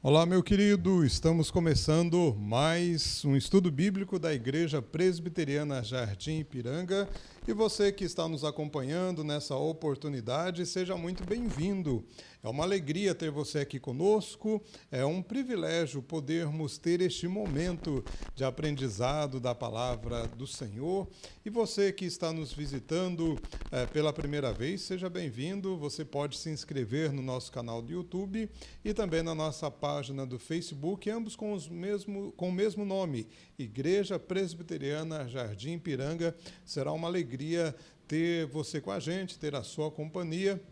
Olá, meu querido, estamos começando mais um estudo bíblico da Igreja Presbiteriana Jardim Ipiranga e você que está nos acompanhando nessa oportunidade, seja muito bem-vindo. É uma alegria ter você aqui conosco, é um privilégio podermos ter este momento de aprendizado da palavra do Senhor. E você que está nos visitando pela primeira vez, seja bem-vindo. Você pode se inscrever no nosso canal do YouTube e também na nossa página do Facebook, ambos com o mesmo nome, Igreja Presbiteriana Jardim Ipiranga. Será uma alegria ter você com a gente, ter a sua companhia.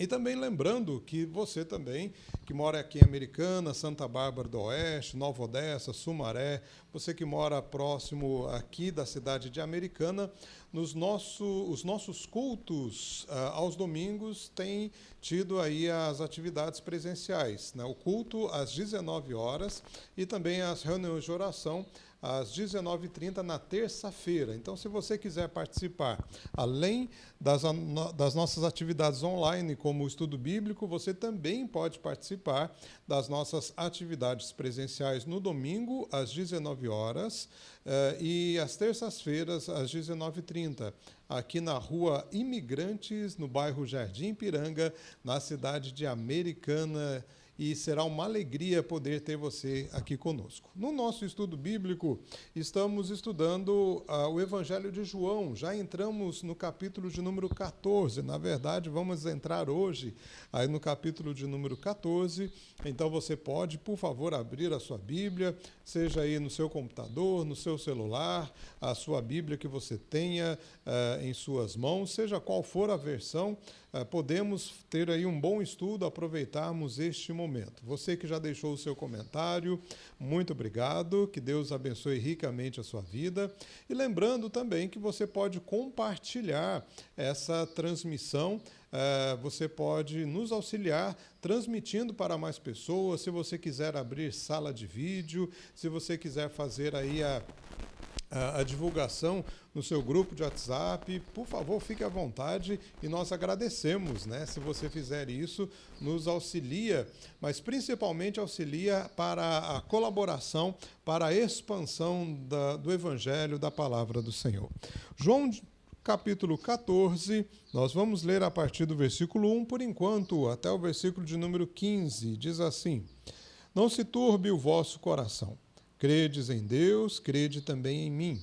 E também lembrando que você também, que mora aqui em Americana, Santa Bárbara do Oeste, Nova Odessa, Sumaré, você que mora próximo aqui da cidade de Americana, os nossos cultos aos domingos têm tido aí as atividades presenciais, né? O culto às 19 horas e também as reuniões de oração às 19h30 na terça-feira. Então, se você quiser participar, além das nossas atividades online, como o estudo bíblico, você também pode participar das nossas atividades presenciais no domingo, às 19 horas, e às terças-feiras, às 19h30, aqui na Rua Imigrantes, no bairro Jardim Ipiranga, na cidade de Americana. E será uma alegria poder ter você aqui conosco. No nosso estudo bíblico, estamos estudando o Evangelho de João. Já entramos no capítulo de número 14. Na verdade, vamos entrar hoje aí no capítulo de número 14. Então, você pode, por favor, abrir a sua Bíblia, seja aí no seu computador, no seu celular, a sua Bíblia que você tenha em suas mãos, seja qual for a versão, podemos ter aí um bom estudo, aproveitarmos este momento. Você que já deixou o seu comentário, muito obrigado, que Deus abençoe ricamente a sua vida. E lembrando também que você pode compartilhar essa transmissão, você pode nos auxiliar transmitindo para mais pessoas, se você quiser abrir sala de vídeo, se você quiser fazer aí a divulgação no seu grupo de WhatsApp, por favor, fique à vontade e nós agradecemos, né? Se você fizer isso, nos auxilia, mas principalmente auxilia para a colaboração, para a expansão do Evangelho, da Palavra do Senhor. João capítulo 14, nós vamos ler a partir do versículo 1 por enquanto, até o versículo de número 15, diz assim: Não se turbe o vosso coração. Credes em Deus, crede também em mim.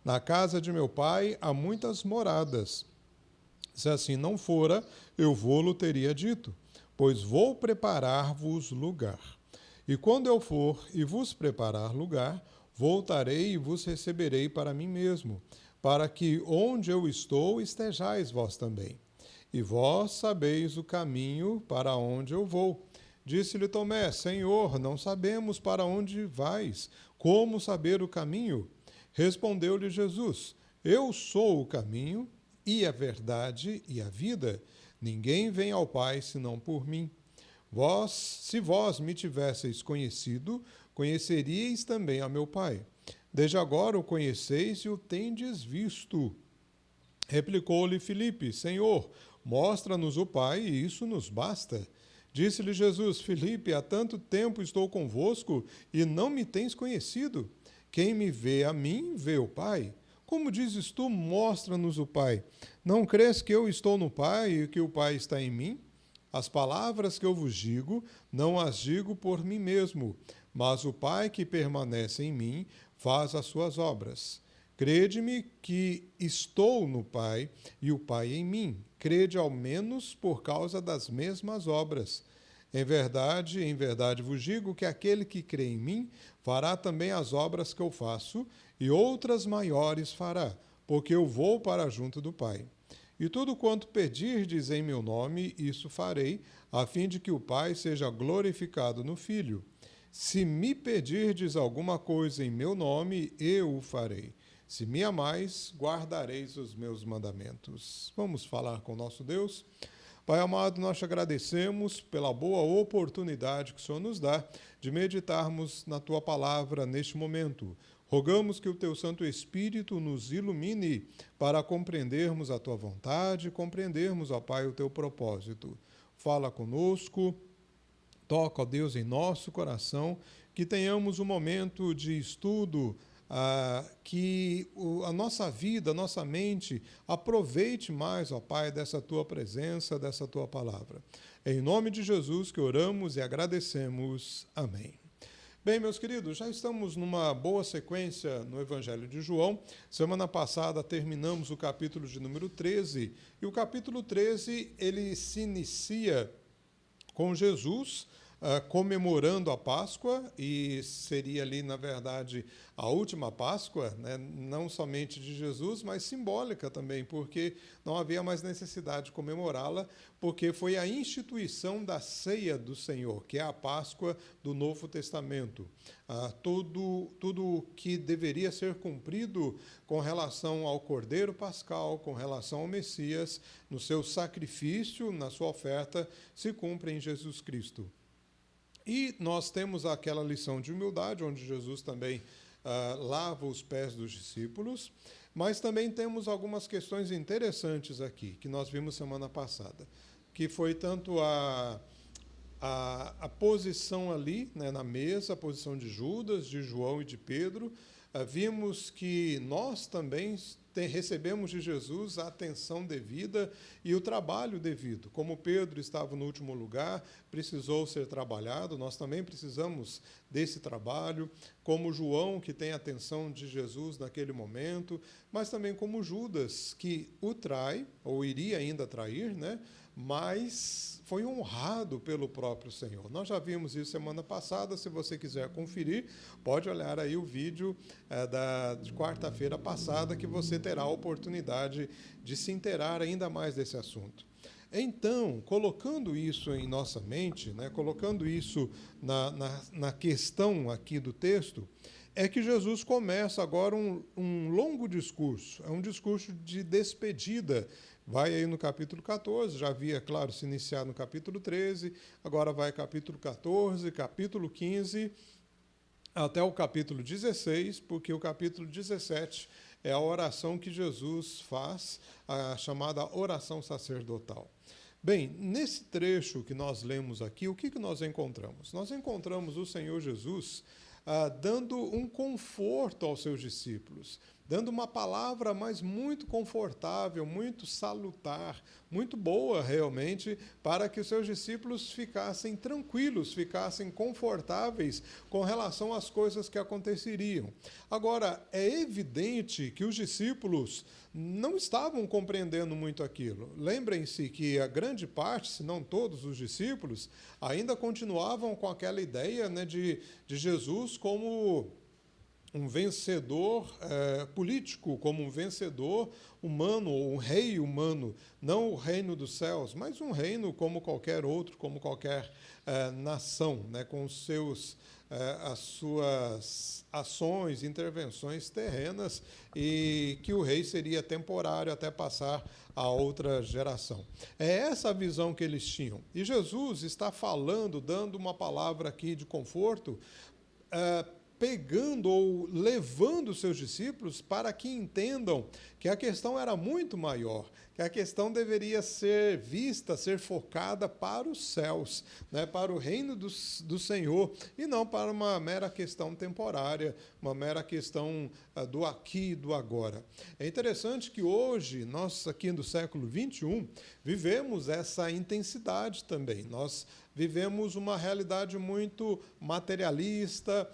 Na casa de meu pai há muitas moradas. Se assim não fora, eu vô-lo teria dito, pois vou preparar-vos lugar. E quando eu for e vos preparar lugar, voltarei e vos receberei para mim mesmo, para que onde eu estou estejais vós também. E vós sabeis o caminho para onde eu vou. Disse-lhe Tomé: Senhor, não sabemos para onde vais, como saber o caminho? Respondeu-lhe Jesus: Eu sou o caminho e a verdade e a vida. Ninguém vem ao Pai senão por mim. Se vós me tivesseis conhecido, conheceríeis também a meu Pai. Desde agora o conheceis e o tendes visto. Replicou-lhe Filipe: Senhor, mostra-nos o Pai e isso nos basta. Disse-lhe Jesus: Filipe, há tanto tempo estou convosco e não me tens conhecido? Quem me vê a mim, vê o Pai. Como dizes tu, mostra-nos o Pai? Não crês que eu estou no Pai e que o Pai está em mim? As palavras que eu vos digo, não as digo por mim mesmo, mas o Pai que permanece em mim faz as suas obras. Crede-me que estou no Pai e o Pai em mim. Crede ao menos por causa das mesmas obras. Em verdade vos digo que aquele que crê em mim fará também as obras que eu faço, e outras maiores fará, porque eu vou para junto do Pai. E tudo quanto pedirdes em meu nome, isso farei, a fim de que o Pai seja glorificado no Filho. Se me pedirdes alguma coisa em meu nome, eu o farei. Se me amais, guardareis os meus mandamentos. Vamos falar com o nosso Deus. Pai amado, nós te agradecemos pela boa oportunidade que o Senhor nos dá de meditarmos na tua palavra neste momento. Rogamos que o teu Santo Espírito nos ilumine para compreendermos a tua vontade, compreendermos, ó Pai, o teu propósito. Fala conosco, toca, ó Deus, em nosso coração, que tenhamos um momento de estudo, que a nossa vida, a nossa mente aproveite mais, ó Pai, dessa tua presença, dessa tua palavra. É em nome de Jesus que oramos e agradecemos. Amém. Bem, meus queridos, já estamos numa boa sequência no Evangelho de João. Semana passada terminamos o capítulo de número 13, e o capítulo 13, ele se inicia com Jesus comemorando a Páscoa, e seria ali, na verdade, a última Páscoa, né, não somente de Jesus, mas simbólica também, porque não havia mais necessidade de comemorá-la, porque foi a instituição da ceia do Senhor, que é a Páscoa do Novo Testamento. Tudo que deveria ser cumprido com relação ao Cordeiro Pascal, com relação ao Messias, no seu sacrifício, na sua oferta, se cumpre em Jesus Cristo. E nós temos aquela lição de humildade, onde Jesus também lava os pés dos discípulos, mas também temos algumas questões interessantes aqui, que nós vimos semana passada, que foi tanto a posição ali, né, na mesa, a posição de Judas, de João e de Pedro. Vimos que nós também recebemos de Jesus a atenção devida e o trabalho devido. Como Pedro estava no último lugar, precisou ser trabalhado, nós também precisamos desse trabalho. Como João, que tem a atenção de Jesus naquele momento, mas também como Judas, que o trai, ou iria ainda trair, né? Mas foi honrado pelo próprio Senhor. Nós já vimos isso semana passada. Se você quiser conferir, pode olhar aí o vídeo de quarta-feira passada, que você terá a oportunidade de se inteirar ainda mais desse assunto. Então, colocando isso em nossa mente, né, colocando isso na questão aqui do texto, é que Jesus começa agora um longo discurso, é um discurso de despedida. Vai aí no capítulo 14, já havia, claro, se iniciado no capítulo 13, agora vai capítulo 14, capítulo 15, até o capítulo 16, porque o capítulo 17 é a oração que Jesus faz, a chamada oração sacerdotal. Bem, nesse trecho que nós lemos aqui, o que nós encontramos? Nós encontramos o Senhor Jesus dando um conforto aos seus discípulos, dando uma palavra, mas muito confortável, muito salutar, muito boa realmente, para que os seus discípulos ficassem tranquilos, ficassem confortáveis com relação às coisas que aconteceriam. Agora, é evidente que os discípulos não estavam compreendendo muito aquilo. Lembrem-se que a grande parte, se não todos os discípulos, ainda continuavam com aquela ideia, né, de Jesus como um vencedor político, como um vencedor humano, ou um rei humano, não o reino dos céus, mas um reino como qualquer outro, como qualquer nação, né, com as suas ações, intervenções terrenas, e que o rei seria temporário até passar a outra geração. É essa a visão que eles tinham. E Jesus está falando, dando uma palavra aqui de conforto, pegando ou levando os seus discípulos para que entendam que a questão era muito maior, que a questão deveria ser vista, ser focada para os céus, né, para o reino do Senhor, e não para uma mera questão temporária, uma mera questão do aqui e do agora. É interessante que hoje, nós aqui no século XXI, vivemos essa intensidade também. Nós vivemos uma realidade muito materialista,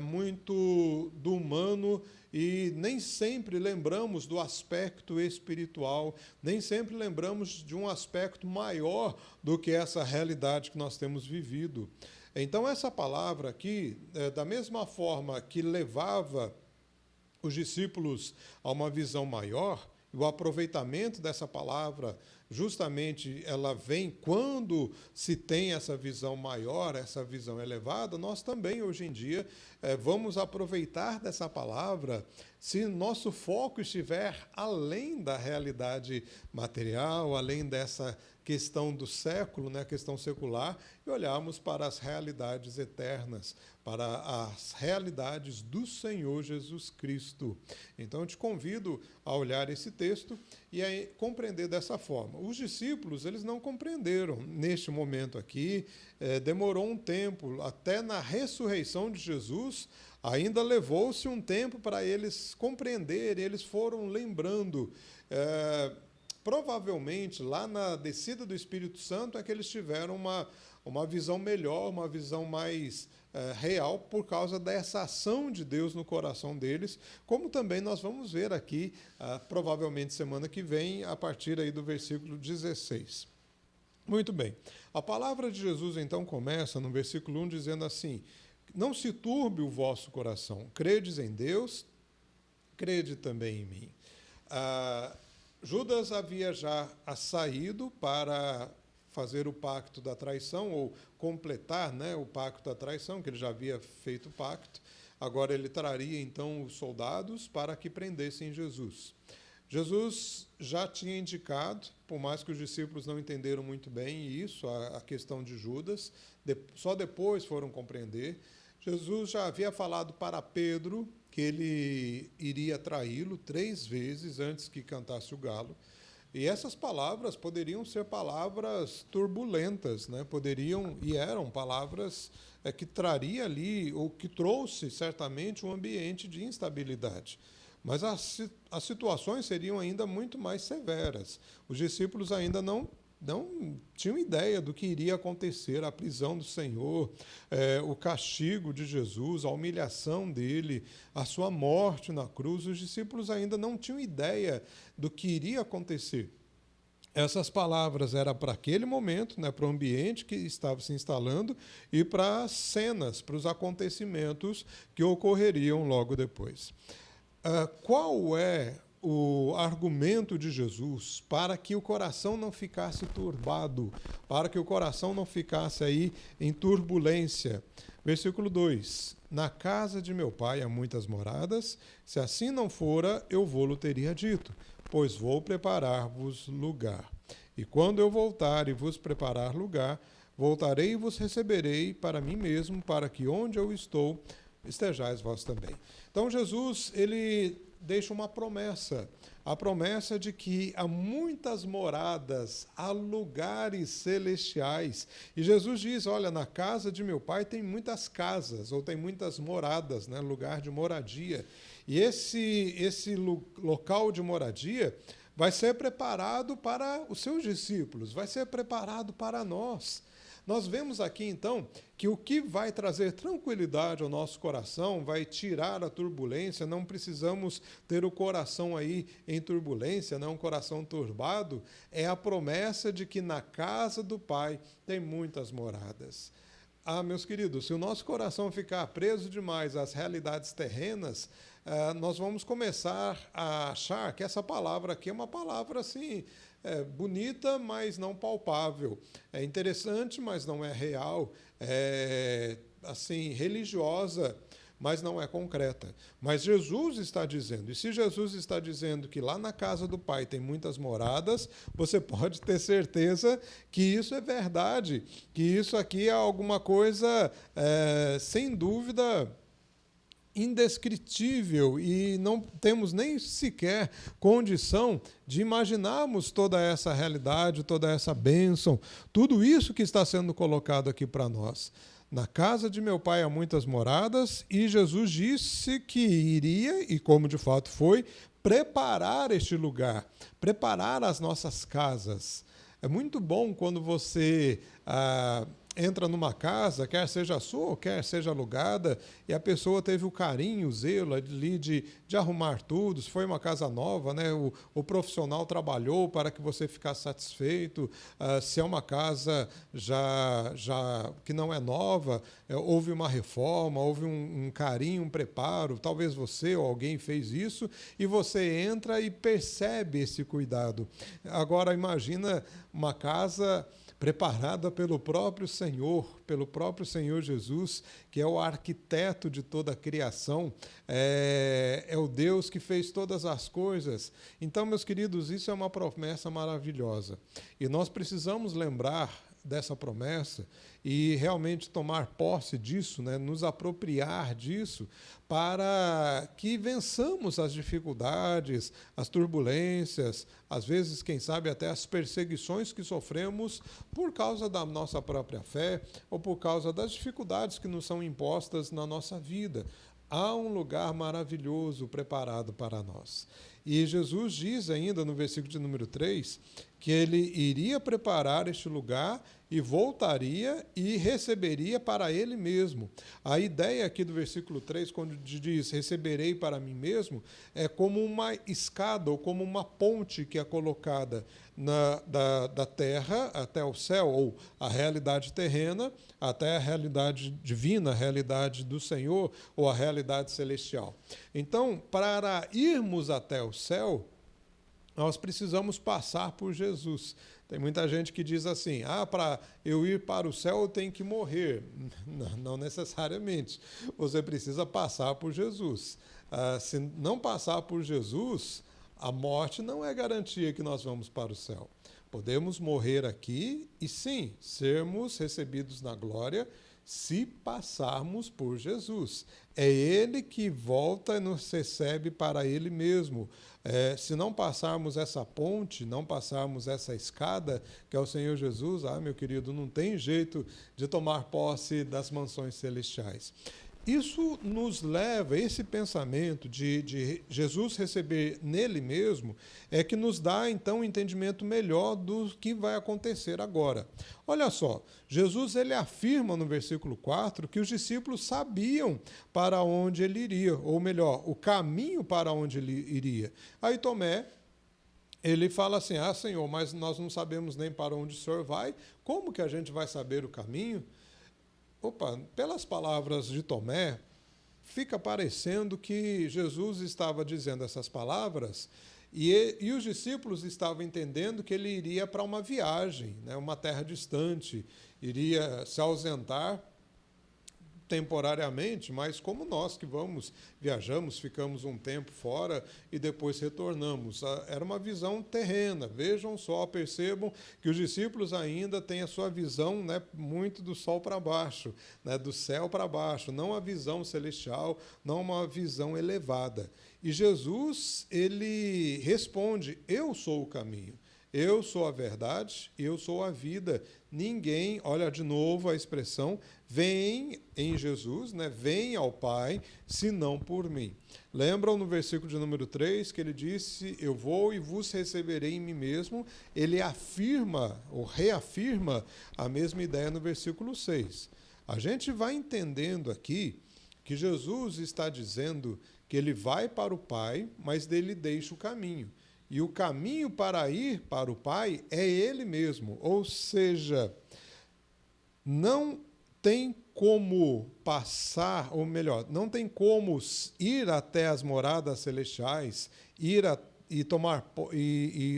muito do humano, e nem sempre lembramos do aspecto espiritual, nem sempre lembramos de um aspecto maior do que essa realidade que nós temos vivido. Então, essa palavra aqui, da mesma forma que levava os discípulos a uma visão maior, o aproveitamento dessa palavra, justamente, ela vem quando se tem essa visão maior, essa visão elevada. Nós também, hoje em dia, vamos aproveitar dessa palavra se nosso foco estiver além da realidade material, além dessa questão do século, né, a questão secular, e olharmos para as realidades eternas, para as realidades do Senhor Jesus Cristo. Então, eu te convido a olhar esse texto e a compreender dessa forma. Os discípulos, eles não compreenderam neste momento aqui, demorou um tempo, até na ressurreição de Jesus, ainda levou-se um tempo para eles compreenderem, eles foram lembrando. Provavelmente, lá na descida do Espírito Santo, é que eles tiveram uma visão melhor, uma visão mais real, por causa dessa ação de Deus no coração deles, como também nós vamos ver aqui, provavelmente semana que vem, a partir aí do versículo 16. Muito bem. A palavra de Jesus, então, começa no versículo 1 dizendo assim: não se turbe o vosso coração, credes em Deus, crede também em mim. Judas havia já saído para fazer o pacto da traição, ou completar, né, o pacto da traição, que ele já havia feito o pacto. Agora ele traria, então, os soldados para que prendessem Jesus. Jesus já tinha indicado, por mais que os discípulos não entenderam muito bem isso, a questão de Judas, só depois foram compreender. Jesus já havia falado para Pedro que ele iria traí-lo 3 vezes antes que cantasse o galo. E essas palavras poderiam ser palavras turbulentas, né? Poderiam e eram palavras que traria ali, ou que trouxe certamente um ambiente de instabilidade. Mas as situações seriam ainda muito mais severas. Os discípulos ainda não tinham ideia do que iria acontecer, a prisão do Senhor, o castigo de Jesus, a humilhação dele, a sua morte na cruz. Os discípulos ainda não tinham ideia do que iria acontecer. Essas palavras eram para aquele momento, né, para o ambiente que estava se instalando e para as cenas, para os acontecimentos que ocorreriam logo depois. Qual é o argumento de Jesus para que o coração não ficasse turbado, para que o coração não ficasse aí em turbulência? Versículo 2: na casa de meu pai há muitas moradas, se assim não fora, eu vou-lo teria dito, pois vou preparar-vos lugar. E quando eu voltar e vos preparar lugar, voltarei e vos receberei para mim mesmo, para que onde eu estou, estejais vós também. Então Jesus, ele deixa uma promessa, a promessa de que há muitas moradas, há lugares celestiais. E Jesus diz, olha, na casa de meu pai tem muitas casas, ou tem muitas moradas, né, lugar de moradia. E esse local de moradia vai ser preparado para os seus discípulos, vai ser preparado para nós. Nós vemos aqui, então, que o que vai trazer tranquilidade ao nosso coração, vai tirar a turbulência, não precisamos ter o coração aí em turbulência, não, um coração turbado, é a promessa de que na casa do Pai tem muitas moradas. Meus queridos, se o nosso coração ficar preso demais às realidades terrenas, nós vamos começar a achar que essa palavra aqui é uma palavra assim, bonita, mas não palpável. É interessante, mas não é real. É assim, religiosa, mas não é concreta. Mas Jesus está dizendo, e se Jesus está dizendo que lá na casa do Pai tem muitas moradas, você pode ter certeza que isso é verdade, que isso aqui é alguma coisa, sem dúvida, indescritível, e não temos nem sequer condição de imaginarmos toda essa realidade, toda essa bênção, tudo isso que está sendo colocado aqui para nós. Na casa de meu pai há muitas moradas, e Jesus disse que iria, e como de fato foi, preparar este lugar, preparar as nossas casas. É muito bom quando você entra numa casa, quer seja sua ou quer seja alugada, e a pessoa teve o carinho, o zelo ali de arrumar tudo. Se foi uma casa nova, né, o profissional trabalhou para que você ficasse satisfeito. Se é uma casa já que não é nova, houve uma reforma, houve um carinho, um preparo, talvez você ou alguém fez isso, e você entra e percebe esse cuidado. Agora imagina uma casa preparada pelo próprio Senhor Jesus, que é o arquiteto de toda a criação, é o Deus que fez todas as coisas. Então, meus queridos, isso é uma promessa maravilhosa. E nós precisamos lembrar dessa promessa e realmente tomar posse disso, né, nos apropriar disso, para que vençamos as dificuldades, as turbulências, às vezes, quem sabe, até as perseguições que sofremos por causa da nossa própria fé ou por causa das dificuldades que nos são impostas na nossa vida. Há um lugar maravilhoso preparado para nós. E Jesus diz ainda no versículo de número 3, que ele iria preparar este lugar e voltaria e receberia para ele mesmo. A ideia aqui do versículo 3, quando diz receberei para mim mesmo, é como uma escada ou como uma ponte que é colocada da terra até o céu, ou a realidade terrena até a realidade divina, a realidade do Senhor, ou a realidade celestial. Então, para irmos até o céu, nós precisamos passar por Jesus. Tem muita gente que diz assim, para eu ir para o céu eu tenho que morrer. Não necessariamente. Você precisa passar por Jesus. Se não passar por Jesus, a morte não é garantia que nós vamos para o céu. Podemos morrer aqui e sim, sermos recebidos na glória, se passarmos por Jesus. É Ele que volta e nos recebe para Ele mesmo. Se não passarmos essa ponte, não passarmos essa escada, que é o Senhor Jesus, meu querido, não tem jeito de tomar posse das mansões celestiais. Isso nos leva, esse pensamento de Jesus receber nele mesmo, é que nos dá, então, um entendimento melhor do que vai acontecer agora. Olha só, Jesus ele afirma no versículo 4 que os discípulos sabiam para onde ele iria, ou melhor, o caminho para onde ele iria. Aí Tomé, ele fala assim, Senhor, mas nós não sabemos nem para onde o Senhor vai, como que a gente vai saber o caminho? Pelas palavras de Tomé, fica parecendo que Jesus estava dizendo essas palavras e os discípulos estavam entendendo que ele iria para uma viagem, uma terra distante, iria se ausentar temporariamente, mas como nós que viajamos, ficamos um tempo fora e depois retornamos. Era uma visão terrena. Vejam só, percebam que os discípulos ainda têm a sua visão muito do sol para baixo, do céu para baixo, não a visão celestial, não uma visão elevada. E Jesus, ele responde, eu sou o caminho. Eu sou a verdade, eu sou a vida. Ninguém, olha de novo a expressão, vem em Jesus, vem ao Pai, senão por mim. Lembram no versículo de número 3 que ele disse, eu vou e vos receberei em mim mesmo. Ele afirma, ou reafirma, a mesma ideia no versículo 6. A gente vai entendendo aqui que Jesus está dizendo que ele vai para o Pai, mas dele deixa o caminho. E o caminho para ir para o Pai é Ele mesmo. Ou seja, não tem como passar, ou melhor, não tem como ir até as moradas celestiais, e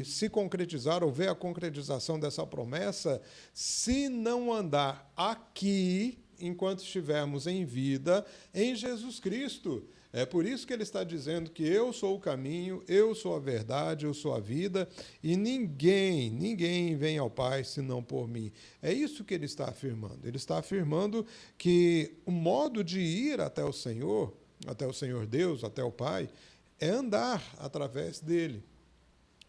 se concretizar ou ver a concretização dessa promessa, se não andar aqui, enquanto estivermos em vida, em Jesus Cristo. É por isso que ele está dizendo que eu sou o caminho, eu sou a verdade, eu sou a vida, e ninguém vem ao Pai senão por mim. É isso que ele está afirmando. Ele está afirmando que o modo de ir até o Senhor Deus, até o Pai, é andar através dele.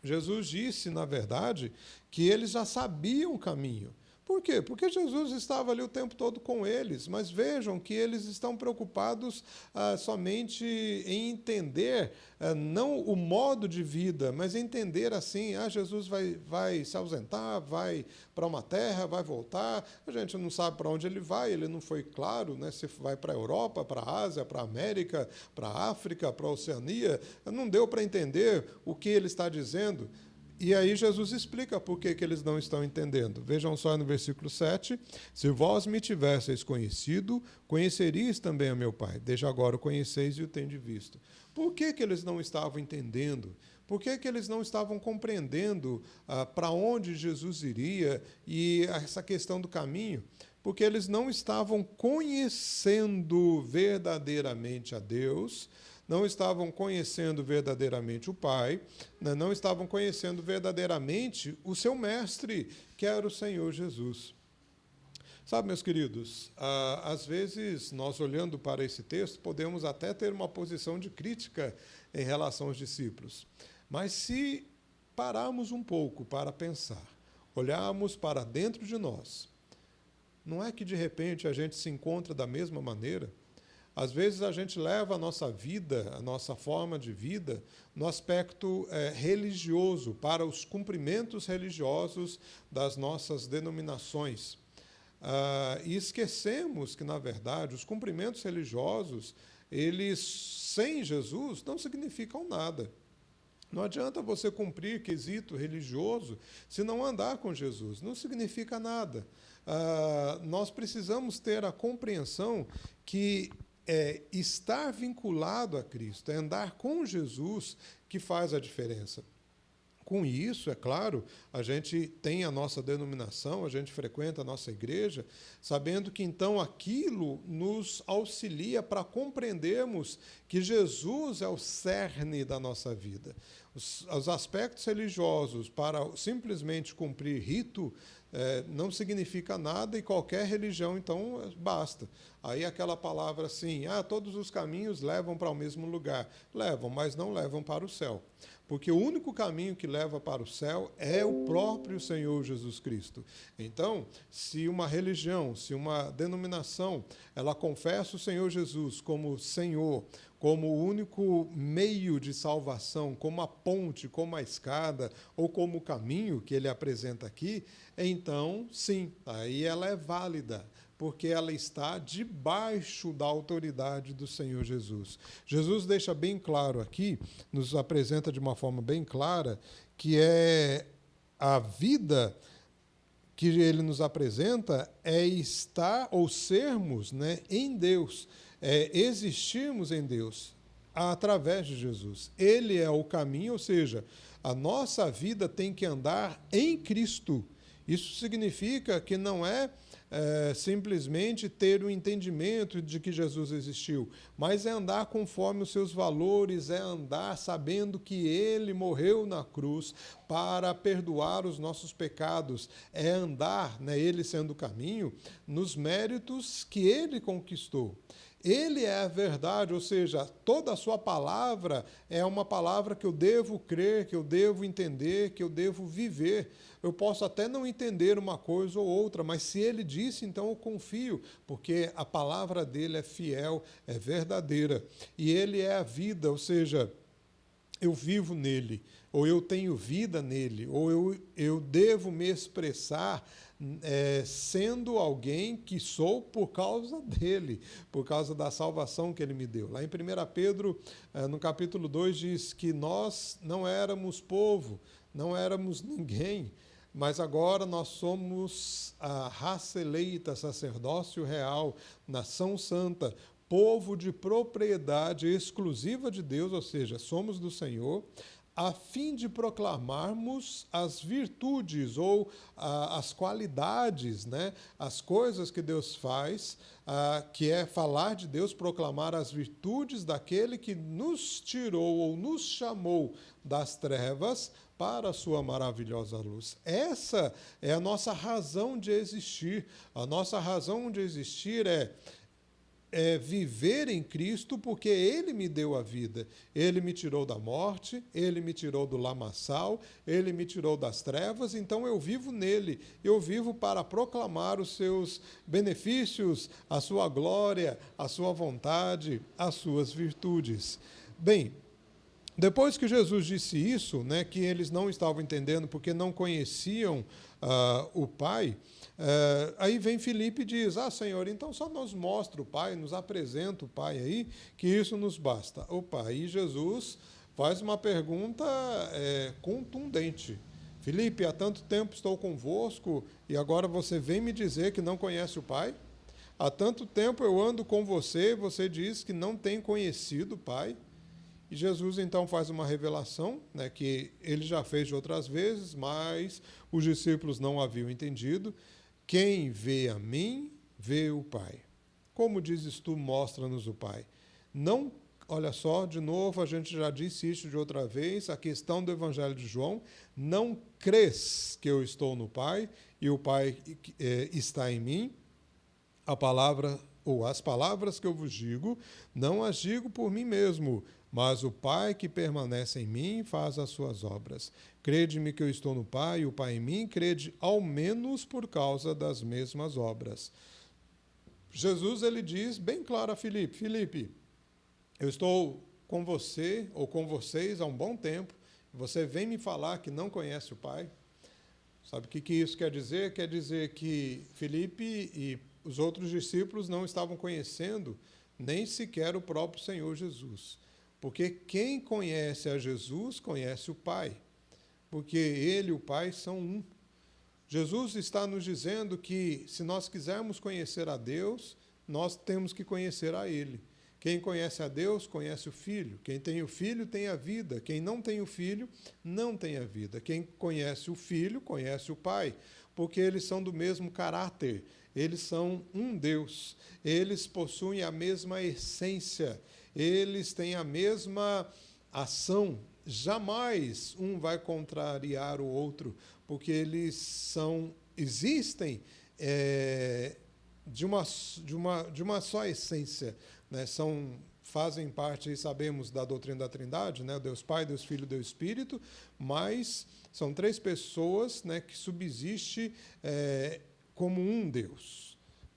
Jesus disse, na verdade, que eles já sabiam o caminho. Por quê? Porque Jesus estava ali o tempo todo com eles, mas vejam que eles estão preocupados somente em entender, não o modo de vida, mas entender assim, Jesus vai se ausentar, vai para uma terra, vai voltar, a gente não sabe para onde ele não foi claro, se vai para a Europa, para a Ásia, para a América, para a África, para a Oceania, não deu para entender o que ele está dizendo. E aí Jesus explica por que eles não estão entendendo. Vejam só no versículo 7, se vós me tivesseis conhecido, conheceríeis também a meu Pai. Desde agora o conheceis e o tendes visto. Por que eles não estavam entendendo? Por que eles não estavam compreendendo para onde Jesus iria e essa questão do caminho? Porque eles não estavam conhecendo verdadeiramente a Deus, não estavam conhecendo verdadeiramente o Pai, não estavam conhecendo verdadeiramente o seu mestre, que era o Senhor Jesus. Sabe, meus queridos, às vezes nós olhando para esse texto podemos até ter uma posição de crítica em relação aos discípulos, mas se pararmos um pouco para pensar, olharmos para dentro de nós, não é que de repente a gente se encontra da mesma maneira? Às vezes a gente leva a nossa vida, a nossa forma de vida, no aspecto religioso, para os cumprimentos religiosos das nossas denominações. E esquecemos que, na verdade, os cumprimentos religiosos, eles, sem Jesus, não significam nada. Não adianta você cumprir quesito religioso se não andar com Jesus. Não significa nada. Nós precisamos ter a compreensão que estar vinculado a Cristo, é andar com Jesus que faz a diferença. Com isso, é claro, a gente tem a nossa denominação, a gente frequenta a nossa igreja, sabendo que então aquilo nos auxilia para compreendermos que Jesus é o cerne da nossa vida. Os aspectos religiosos, para simplesmente cumprir rito, não significa nada, e qualquer religião, então, basta. Aí aquela palavra assim, todos os caminhos levam para o mesmo lugar. Levam, mas não levam para o céu. Porque o único caminho que leva para o céu é o próprio Senhor Jesus Cristo. Então, se uma religião, se uma denominação, ela confessa o Senhor Jesus como Senhor, como o único meio de salvação, como a ponte, como a escada, ou como o caminho que ele apresenta aqui, então, sim, aí ela é válida, porque ela está debaixo da autoridade do Senhor Jesus. Jesus deixa bem claro aqui, nos apresenta de uma forma bem clara, que é a vida que ele nos apresenta é estar ou sermos, em Deus, existirmos em Deus através de Jesus. Ele é o caminho, ou seja, a nossa vida tem que andar em Cristo. Isso significa que não é simplesmente ter o entendimento de que Jesus existiu, mas é andar conforme os seus valores, é andar sabendo que Ele morreu na cruz para perdoar os nossos pecados, é andar, Ele sendo o caminho, nos méritos que Ele conquistou. Ele é a verdade, ou seja, toda a sua palavra é uma palavra que eu devo crer, que eu devo entender, que eu devo viver. Eu posso até não entender uma coisa ou outra, mas se ele disse, então eu confio, porque a palavra dele é fiel, é verdadeira. E ele é a vida, ou seja, eu vivo nele, ou eu tenho vida nele, ou eu devo me expressar sendo alguém que sou por causa dele, por causa da salvação que ele me deu. Lá em 1 Pedro, no capítulo 2, diz que nós não éramos povo, não éramos ninguém, mas agora nós somos a raça eleita, sacerdócio real, nação santa, povo de propriedade exclusiva de Deus, ou seja, somos do Senhor, a fim de proclamarmos as virtudes ou as qualidades, as coisas que Deus faz, que é falar de Deus, proclamar as virtudes daquele que nos tirou ou nos chamou das trevas para a sua maravilhosa luz. Essa é a nossa razão de existir. A nossa razão de existir é viver em Cristo, porque Ele me deu a vida. Ele me tirou da morte, Ele me tirou do lamaçal, Ele me tirou das trevas, então eu vivo nele. Eu vivo para proclamar os seus benefícios, a sua glória, a sua vontade, as suas virtudes. Bem, depois que Jesus disse isso, que eles não estavam entendendo porque não conheciam o Pai, aí vem Filipe e diz, Senhor, então só nos mostra o Pai, nos apresenta o Pai aí, que isso nos basta. Aí Jesus faz uma pergunta contundente. Filipe, há tanto tempo estou convosco e agora você vem me dizer que não conhece o Pai? Há tanto tempo eu ando com você e você diz que não tem conhecido o Pai? E Jesus, então, faz uma revelação, que ele já fez de outras vezes, mas os discípulos não haviam entendido. Quem vê a mim, vê o Pai. Como dizes tu, mostra-nos o Pai. Não, olha só, de novo, a gente já disse isso de outra vez, a questão do Evangelho de João, não crês que eu estou no Pai e o Pai está em mim? A palavra, ou as palavras que eu vos digo, não as digo por mim mesmo, mas o Pai que permanece em mim faz as suas obras. Crede-me que eu estou no Pai e o Pai em mim, crede ao menos por causa das mesmas obras. Jesus ele diz bem claro a Filipe: Filipe, eu estou com você ou com vocês há um bom tempo, você vem me falar que não conhece o Pai. Sabe o que isso quer dizer? Quer dizer que Filipe e os outros discípulos não estavam conhecendo nem sequer o próprio Senhor Jesus. Porque quem conhece a Jesus, conhece o Pai. Porque ele e o Pai são um. Jesus está nos dizendo que, se nós quisermos conhecer a Deus, nós temos que conhecer a Ele. Quem conhece a Deus, conhece o Filho. Quem tem o Filho, tem a vida. Quem não tem o Filho, não tem a vida. Quem conhece o Filho, conhece o Pai, porque eles são do mesmo caráter. Eles são um Deus. Eles possuem a mesma essência. Eles têm a mesma ação. Jamais um vai contrariar o outro, porque eles existem de uma só essência, né? Fazem parte, sabemos, da doutrina da Trindade, né? Deus Pai, Deus Filho, Deus Espírito, mas são três pessoas, né, que subsistem como um Deus.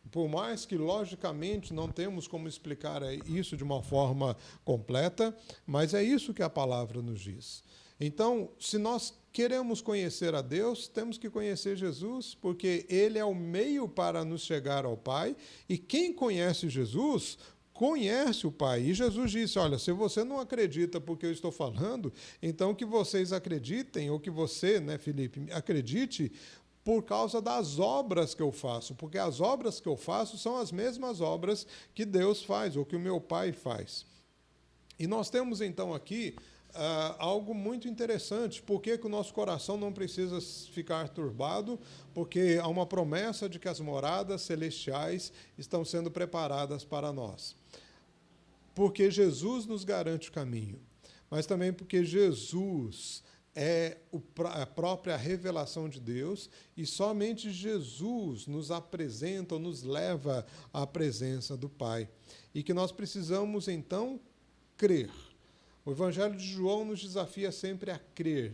Por mais que, logicamente, não temos como explicar isso de uma forma completa, mas é isso que a palavra nos diz. Então, se nós queremos conhecer a Deus, temos que conhecer Jesus, porque Ele é o meio para nos chegar ao Pai, e quem conhece Jesus, conhece o Pai. E Jesus disse: olha, se você não acredita porque eu estou falando, então que vocês acreditem, ou que você, né, Filipe, acredite, por causa das obras que eu faço, porque as obras que eu faço são as mesmas obras que Deus faz, ou que o meu Pai faz. E nós temos, então, aqui algo muito interessante. Por que o nosso coração não precisa ficar turbado? Porque há uma promessa de que as moradas celestiais estão sendo preparadas para nós. Porque Jesus nos garante o caminho, mas também porque Jesus é a própria revelação de Deus, e somente Jesus nos apresenta ou nos leva à presença do Pai. E que nós precisamos, então, crer. O Evangelho de João nos desafia sempre a crer.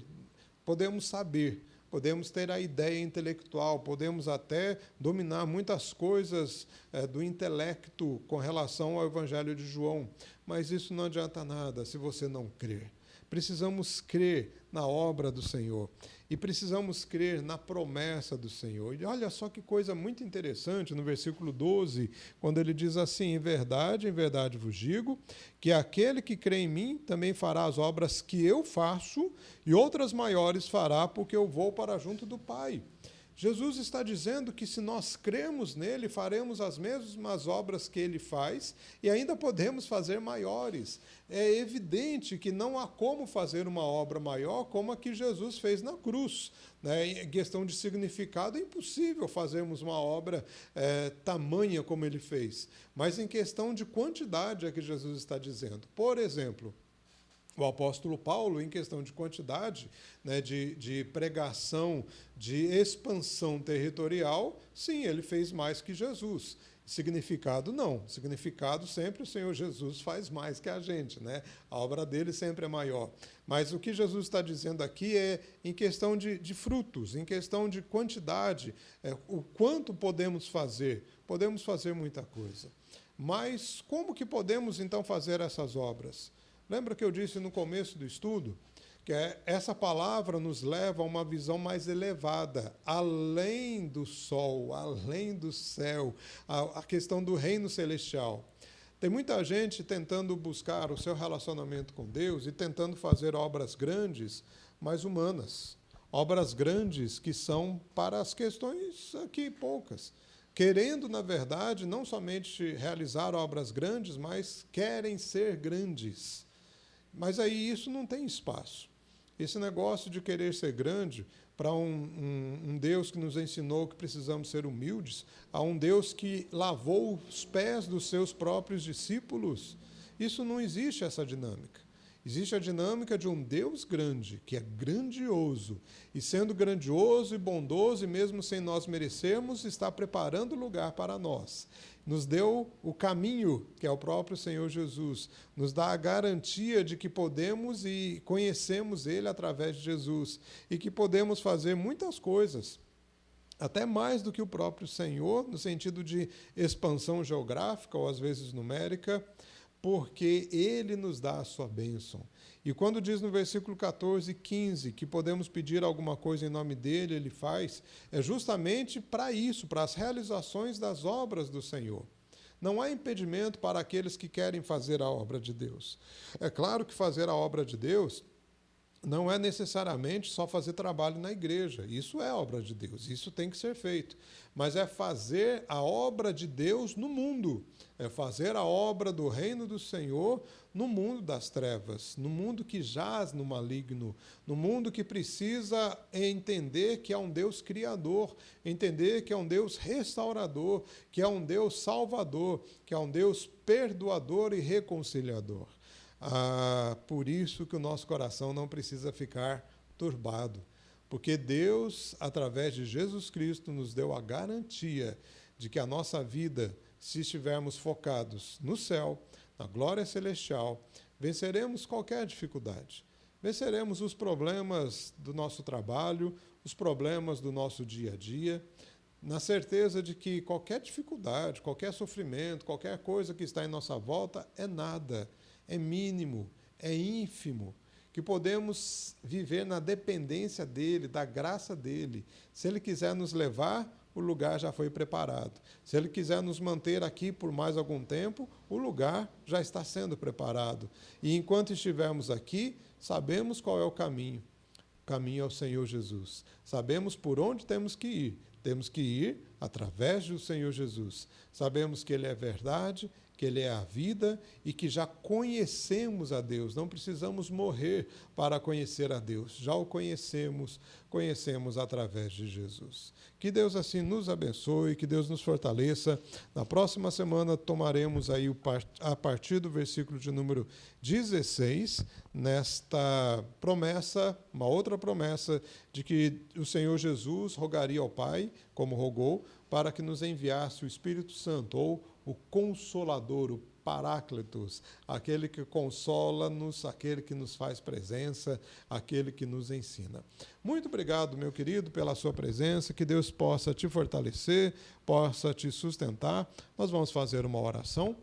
Podemos saber, podemos ter a ideia intelectual, podemos até dominar muitas coisas do intelecto com relação ao Evangelho de João, mas isso não adianta nada se você não crer. Precisamos crer na obra do Senhor e precisamos crer na promessa do Senhor. E olha só que coisa muito interessante no versículo 12, quando ele diz assim: em verdade vos digo, que aquele que crê em mim também fará as obras que eu faço, e outras maiores fará, porque eu vou para junto do Pai. Jesus está dizendo que, se nós cremos nele, faremos as mesmas obras que ele faz e ainda podemos fazer maiores. É evidente que não há como fazer uma obra maior como a que Jesus fez na cruz, né? Em questão de significado, é impossível fazermos uma obra tamanha como ele fez. Mas em questão de quantidade é que Jesus está dizendo. Por exemplo, o apóstolo Paulo, em questão de quantidade, né, de pregação, de expansão territorial, sim, ele fez mais que Jesus. Significado, não. Significado, sempre o Senhor Jesus faz mais que a gente, né? A obra dele sempre é maior. Mas o que Jesus está dizendo aqui é em questão de frutos, em questão de quantidade, o quanto podemos fazer. Podemos fazer muita coisa. Mas como que podemos, então, fazer essas obras? Lembra que eu disse no começo do estudo que essa palavra nos leva a uma visão mais elevada, além do sol, além do céu, a questão do reino celestial. Tem muita gente tentando buscar o seu relacionamento com Deus e tentando fazer obras grandes, mas humanas. Obras grandes que são para as questões aqui poucas. Querendo, na verdade, não somente realizar obras grandes, mas querem ser grandes. Mas aí isso não tem espaço. Esse negócio de querer ser grande para um Deus que nos ensinou que precisamos ser humildes, a um Deus que lavou os pés dos seus próprios discípulos, isso não existe, essa dinâmica. Existe a dinâmica de um Deus grande, que é grandioso, e sendo grandioso e bondoso, e mesmo sem nós merecermos, está preparando lugar para nós. Nos deu o caminho, que é o próprio Senhor Jesus, nos dá a garantia de que podemos e conhecemos Ele através de Jesus, e que podemos fazer muitas coisas. até mais do que o próprio Senhor, no sentido de expansão geográfica ou às vezes numérica, porque Ele nos dá a sua bênção. E quando diz no versículo 14 e 15 que podemos pedir alguma coisa em nome dEle, Ele faz, é justamente para isso, para as realizações das obras do Senhor. Não há impedimento para aqueles que querem fazer a obra de Deus. É claro que fazer a obra de Deus não é necessariamente só fazer trabalho na igreja. Isso é obra de Deus, isso tem que ser feito. Mas é fazer a obra de Deus no mundo. É fazer a obra do reino do Senhor no mundo das trevas, no mundo que jaz no maligno, no mundo que precisa entender que é um Deus criador, entender que é um Deus restaurador, que é um Deus salvador, que é um Deus perdoador e reconciliador. Por isso que o nosso coração não precisa ficar turbado, porque Deus, através de Jesus Cristo, nos deu a garantia de que a nossa vida, se estivermos focados no céu, na glória celestial, venceremos qualquer dificuldade. Venceremos os problemas do nosso trabalho, os problemas do nosso dia a dia, na certeza de que qualquer dificuldade, qualquer sofrimento, qualquer coisa que está em nossa volta é nada, é mínimo, é ínfimo, que podemos viver na dependência dEle, da graça dEle. Se Ele quiser nos levar, o lugar já foi preparado. Se Ele quiser nos manter aqui por mais algum tempo, o lugar já está sendo preparado. E enquanto estivermos aqui, sabemos qual é o caminho. O caminho é o Senhor Jesus. Sabemos por onde temos que ir. Temos que ir através do Senhor Jesus. Sabemos que Ele é verdade, que Ele é a vida e que já conhecemos a Deus. Não precisamos morrer para conhecer a Deus. Já o conhecemos através de Jesus. Que Deus assim nos abençoe, que Deus nos fortaleça. Na próxima semana tomaremos aí a partir do versículo de número 16, nesta promessa, uma outra promessa de que o Senhor Jesus rogaria ao Pai, como rogou, para que nos enviasse o Espírito Santo, ou o Consolador, o Paráclitos, aquele que consola-nos, aquele que nos faz presença, aquele que nos ensina. Muito obrigado, meu querido, pela sua presença, que Deus possa te fortalecer, possa te sustentar. Nós vamos fazer uma oração.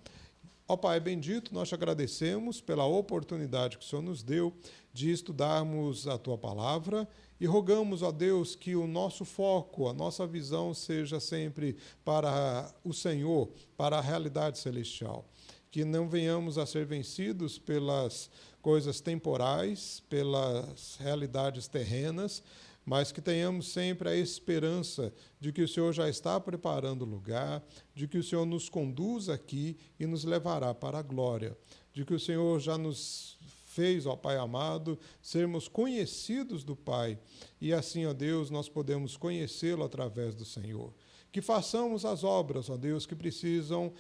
Ó Pai bendito, nós te agradecemos pela oportunidade que o Senhor nos deu de estudarmos a Tua Palavra e rogamos, ó Deus, que o nosso foco, a nossa visão seja sempre para o Senhor, para a realidade celestial. Que não venhamos a ser vencidos pelas coisas temporais, pelas realidades terrenas, mas que tenhamos sempre a esperança de que o Senhor já está preparando o lugar, de que o Senhor nos conduz aqui e nos levará para a glória, de que o Senhor já nos fez, ó Pai amado, sermos conhecidos do Pai, e assim, ó Deus, nós podemos conhecê-lo através do Senhor. Que façamos as obras, ó Deus, que precisam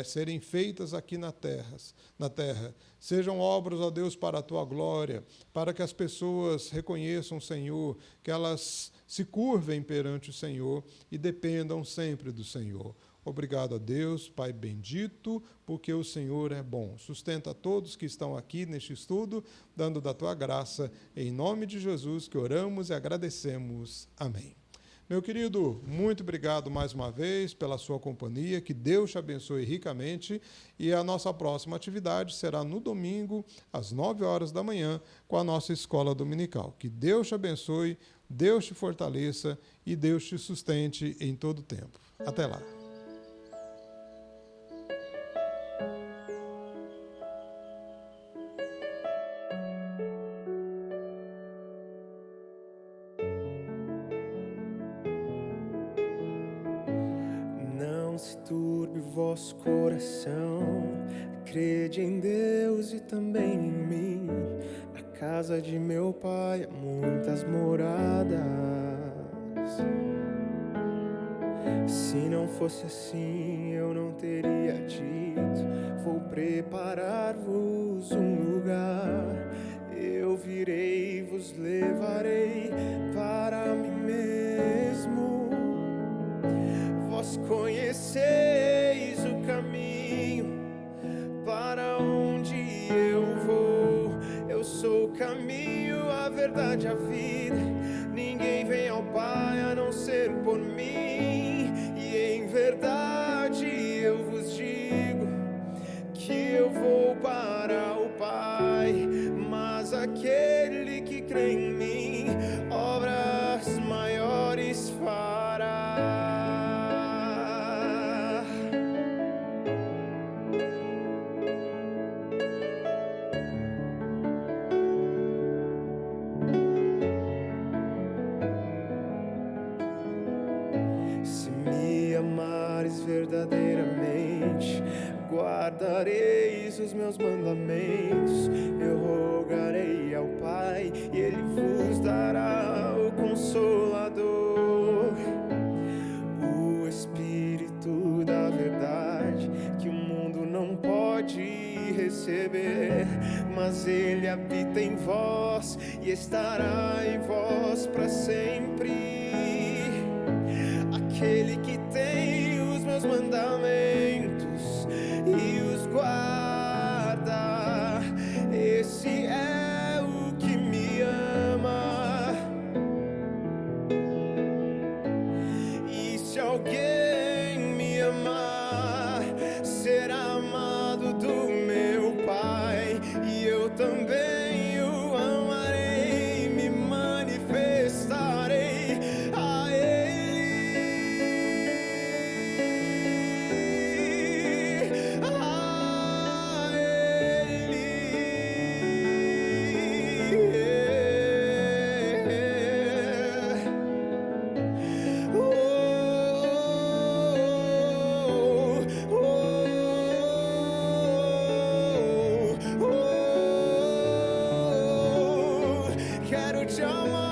serem feitas aqui na terra. Sejam obras, ó Deus, para a Tua glória, para que as pessoas reconheçam o Senhor, que elas se curvem perante o Senhor e dependam sempre do Senhor. Obrigado a Deus, Pai bendito, porque o Senhor é bom. Sustenta todos que estão aqui neste estudo, dando da Tua graça. Em nome de Jesus que oramos e agradecemos. Amém. Meu querido, muito obrigado mais uma vez pela sua companhia, que Deus te abençoe ricamente e a nossa próxima atividade será no domingo, às 9 horas da manhã, com a nossa escola dominical. Que Deus te abençoe, Deus te fortaleça e Deus te sustente em todo o tempo. Até lá. Não se turbe o vosso coração, crede em Deus e também em mim. Na casa de meu pai há muitas moradas. Se não fosse assim, eu não teria dito: vou preparar-vos um lugar. Eu virei e vos levarei para mim mesmo. Vós conheceis o caminho para onde eu vou. Eu sou o caminho, a verdade, a vida. Ninguém vem ao Pai a não ser por mim. E em verdade eu vos digo que eu vou para o Pai, mas aquele que crê em mim, obras maiores fará. Se me amares verdadeiramente, guardareis os meus mandamentos. Eu rogarei ao Pai e Ele vos dará o Consolador, o Espírito da verdade, que o mundo não pode receber, mas Ele habita em vós e estará em vós para sempre. Aquele que tem os meus mandamentos e os guarda, esse é o que me ama. E se alguém me amar, será amado do meu Pai, e eu também o amarei, me manifestarei a Ele. Quero te amar.